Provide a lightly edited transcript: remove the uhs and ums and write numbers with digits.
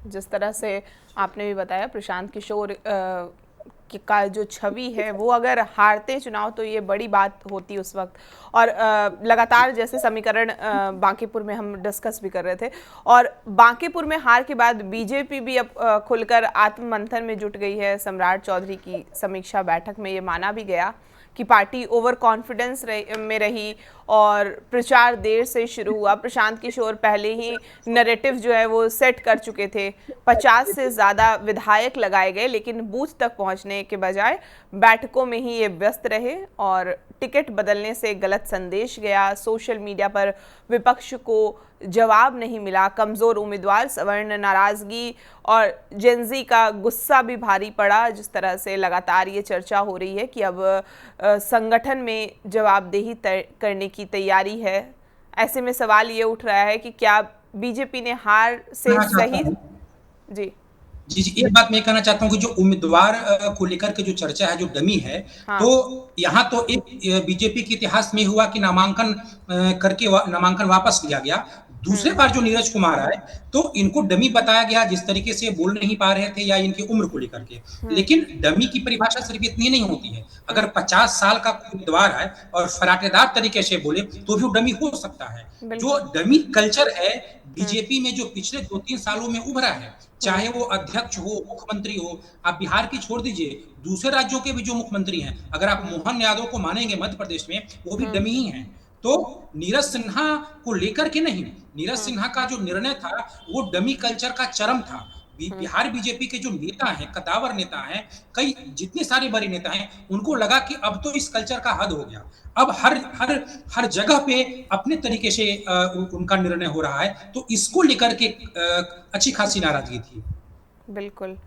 जिस तरह से आपने भी बताया प्रशांत किशोर का जो छवि है वो अगर हारते चुनाव तो ये बड़ी बात होती उस वक्त। और लगातार जैसे समीकरण बांकीपुर में हम डिस्कस भी कर रहे थे, और बांकीपुर में हार के बाद बीजेपी भी अब खुलकर आत्ममंथन में जुट गई है। सम्राट चौधरी की समीक्षा बैठक में ये माना भी गया कि पार्टी ओवर कॉन्फिडेंस में रही और प्रचार देर से शुरू हुआ। प्रशांत किशोर पहले ही नैरेटिव जो है वो सेट कर चुके थे। 50 से ज़्यादा विधायक लगाए गए, लेकिन बूथ तक पहुंचने के बजाय बैठकों में ही ये व्यस्त रहे और टिकट बदलने से गलत संदेश गया। सोशल मीडिया पर विपक्ष को जवाब नहीं मिला। कमज़ोर उम्मीदवार, सवर्ण नाराज़गी और जेनजी का गुस्सा भी भारी पड़ा। जिस तरह से लगातार ये चर्चा हो रही है कि अब संगठन में जवाबदेही करने की तैयारी है। ऐसे में सवाल ये उठ रहा है कि क्या बीजेपी ने हार से कहना चाहता सही। हूँ जी जी, जी, एक बात मैं कहना चाहता हूँ कि जो उम्मीदवार को लेकर के जो चर्चा है, जो डमी है, हाँ। तो यहाँ तो एक बीजेपी के इतिहास में हुआ कि नामांकन करके नामांकन वापस लिया गया। दूसरे बार जो नीरज कुमार आए, तो इनको डमी बताया गया, जिस तरीके से बोल नहीं पा रहे थे या इनकी उम्र को लेकर के। लेकिन डमी की परिभाषा सिर्फ इतनी नहीं होती है। अगर 50 साल का कोई उम्मीदवार है और फराटेदार तरीके से बोले, तो भी वो डमी हो सकता है। जो बिल्कुल। डमी कल्चर है, बीजेपी में जो पिछले 2-3 सालों में उभरा है, चाहे वो अध्यक्ष हो, मुख्यमंत्री हो, आप बिहार की छोड़ दीजिए, दूसरे राज्यों के भी जो मुख्यमंत्री हैं, अगर आप मोहन यादव को मानेंगे मध्य प्रदेश में, वो भी डमी ही हैं। तो नीरज सिन्हा को लेकर के नहीं, नीरज सिन्हा का जो निर्णय था, वो डमी कल्चर का चरम था। बिहार बीजेपी के जो नेता हैं, कद्दावर नेता हैं, कई जितने सारे बड़े नेता हैं, उनको लगा कि अब तो इस कल्चर का हद हो गया। अब हर हर हर जगह पे अपने तरीके से उनका निर्णय हो रहा है, तो इसको लेकर के अच्छी खासी नाराजगी थी। बिल्कुल।